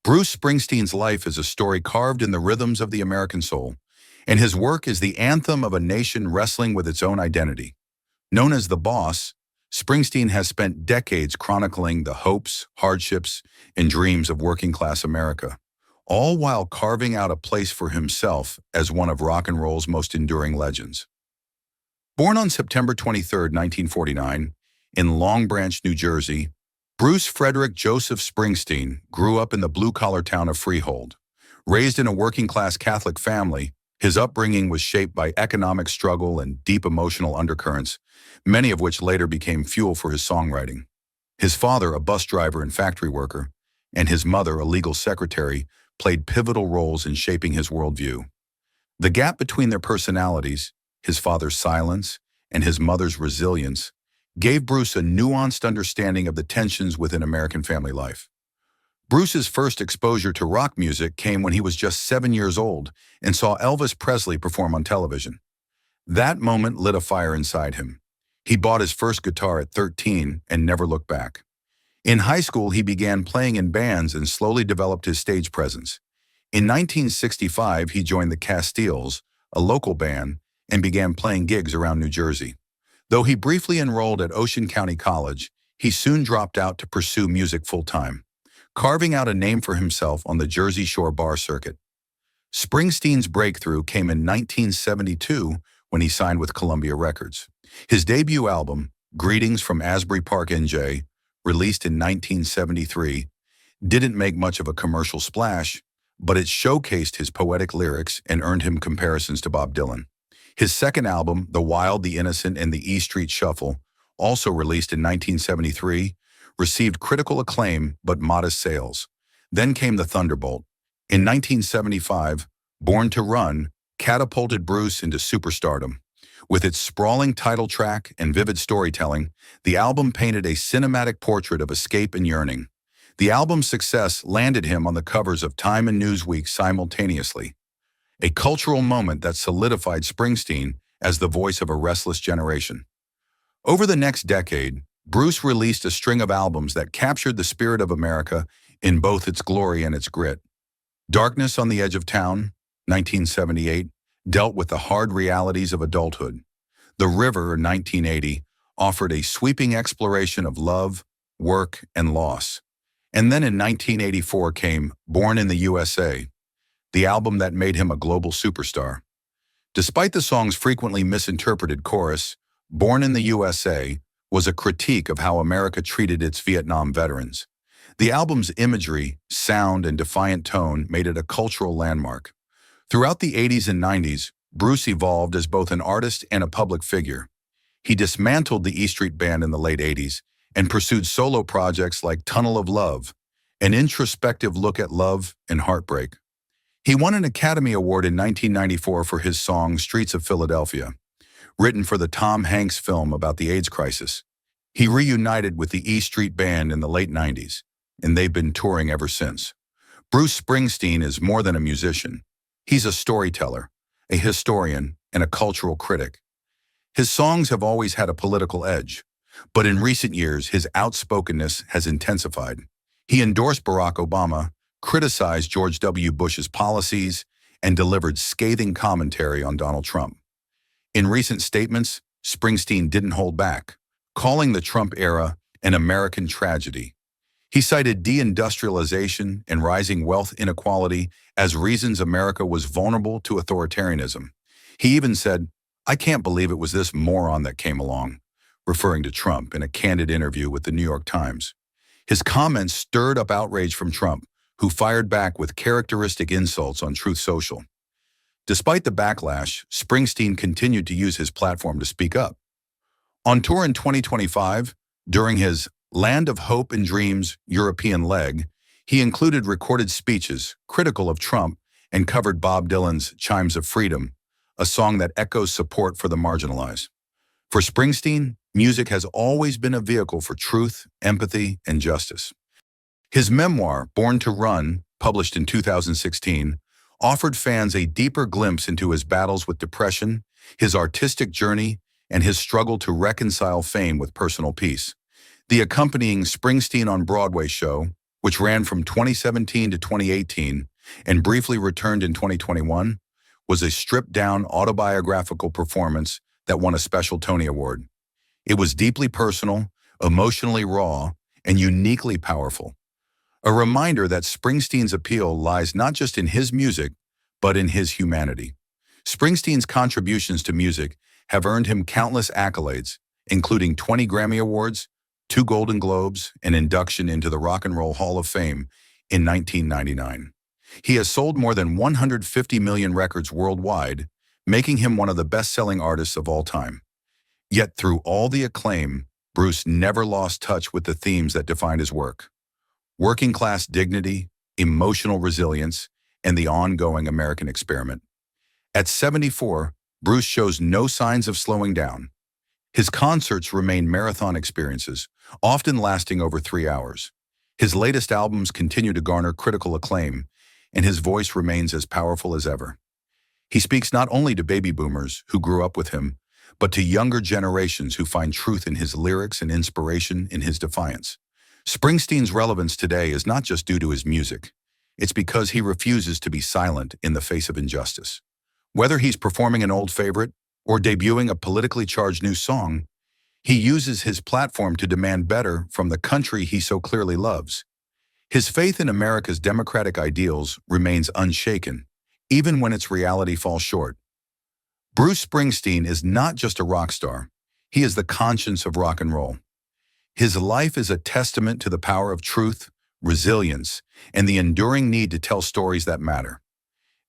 Bruce Springsteen's life is a story carved in the rhythms of the American soul, and his work is the anthem of a nation wrestling with its own identity. Known as the Boss, Springsteen has spent decades chronicling the hopes, hardships, and dreams of working-class America, all while carving out a place for himself as one of rock and roll's most enduring legends. Born on September 23, 1949, in Long Branch, New Jersey, Bruce Frederick Joseph Springsteen grew up in the blue-collar town of Freehold. Raised in a working-class Catholic family, his upbringing was shaped by economic struggle and deep emotional undercurrents, many of which later became fuel for his songwriting. His father, a bus driver and factory worker, and his mother, a legal secretary, played pivotal roles in shaping his worldview. The gap between their personalities, his father's silence and his mother's resilience, gave Bruce a nuanced understanding of the tensions within American family life. Bruce's first exposure to rock music came when he was just 7 years old and saw Elvis Presley perform on television. That moment lit a fire inside him. He bought his first guitar at 13 and never looked back. In high school, he began playing in bands and slowly developed his stage presence. In 1965, he joined the Castiles, a local band, and began playing gigs around New Jersey. Though he briefly enrolled at Ocean County College, he soon dropped out to pursue music full-time, carving out a name for himself on the Jersey Shore bar circuit. Springsteen's breakthrough came in 1972 when he signed with Columbia Records. His debut album, Greetings from Asbury Park, NJ, released in 1973, didn't make much of a commercial splash, but it showcased his poetic lyrics and earned him comparisons to Bob Dylan. His second album, The Wild, the Innocent, and the E Street Shuffle, also released in 1973, received critical acclaim but modest sales. Then came The Thunderbolt. In 1975, Born to Run catapulted Bruce into superstardom. With its sprawling title track and vivid storytelling, the album painted a cinematic portrait of escape and yearning. The album's success landed him on the covers of Time and Newsweek simultaneously, a cultural moment that solidified Springsteen as the voice of a restless generation. Over the next decade, Bruce released a string of albums that captured the spirit of America in both its glory and its grit. Darkness on the Edge of Town, 1978, dealt with the hard realities of adulthood. The River, 1980, offered a sweeping exploration of love, work, and loss. And then in 1984 came Born in the USA, the album that made him a global superstar. Despite the song's frequently misinterpreted chorus, Born in the USA was a critique of how America treated its Vietnam veterans. The album's imagery, sound, and defiant tone made it a cultural landmark. Throughout the 80s and 90s, Bruce evolved as both an artist and a public figure. He dismantled the E Street Band in the late 80s and pursued solo projects like Tunnel of Love, an introspective look at love and heartbreak. He won an Academy Award in 1994 for his song Streets of Philadelphia, written for the Tom Hanks film about the AIDS crisis. He reunited with the E Street Band in the late 90s, and they've been touring ever since. Bruce Springsteen is more than a musician. He's a storyteller, a historian, and a cultural critic. His songs have always had a political edge, but in recent years, his outspokenness has intensified. He endorsed Barack Obama, criticized George W. Bush's policies, and delivered scathing commentary on Donald Trump. In recent statements, Springsteen didn't hold back, calling the Trump era an American tragedy. He cited deindustrialization and rising wealth inequality as reasons America was vulnerable to authoritarianism. He even said, "I can't believe it was this moron that came along," referring to Trump in a candid interview with the New York Times. His comments stirred up outrage from Trump, who fired back with characteristic insults on Truth Social. Despite the backlash, Springsteen continued to use his platform to speak up. On tour in 2025, during his Land of Hope and Dreams European leg, he included recorded speeches critical of Trump and covered Bob Dylan's Chimes of Freedom, a song that echoes support for the marginalized. For Springsteen, music has always been a vehicle for truth, empathy, and justice. His memoir, Born to Run, published in 2016, offered fans a deeper glimpse into his battles with depression, his artistic journey, and his struggle to reconcile fame with personal peace. The accompanying Springsteen on Broadway show, which ran from 2017 to 2018 and briefly returned in 2021, was a stripped-down autobiographical performance that won a special Tony Award. It was deeply personal, emotionally raw, and uniquely powerful. A reminder that Springsteen's appeal lies not just in his music, but in his humanity. Springsteen's contributions to music have earned him countless accolades, including 20 Grammy Awards, 2 Golden Globes, and induction into the Rock and Roll Hall of Fame in 1999. He has sold more than 150 million records worldwide, making him one of the best-selling artists of all time. Yet through all the acclaim, Bruce never lost touch with the themes that defined his work: working-class dignity, emotional resilience, and the ongoing American experiment. At 74, Bruce shows no signs of slowing down. His concerts remain marathon experiences, often lasting over 3 hours. His latest albums continue to garner critical acclaim, and his voice remains as powerful as ever. He speaks not only to baby boomers who grew up with him, but to younger generations who find truth in his lyrics and inspiration in his defiance. Springsteen's relevance today is not just due to his music. It's because he refuses to be silent in the face of injustice. Whether he's performing an old favorite or debuting a politically charged new song, he uses his platform to demand better from the country he so clearly loves. His faith in America's democratic ideals remains unshaken, even when its reality falls short. Bruce Springsteen is not just a rock star. He is the conscience of rock and roll. His life is a testament to the power of truth, resilience, and the enduring need to tell stories that matter.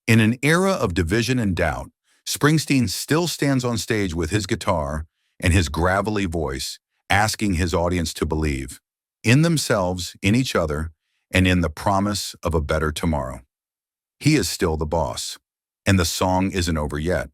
In an era of division and doubt, Springsteen still stands on stage with his guitar and his gravelly voice, asking his audience to believe in themselves, in each other, and in the promise of a better tomorrow. He is still the boss, and the song isn't over yet.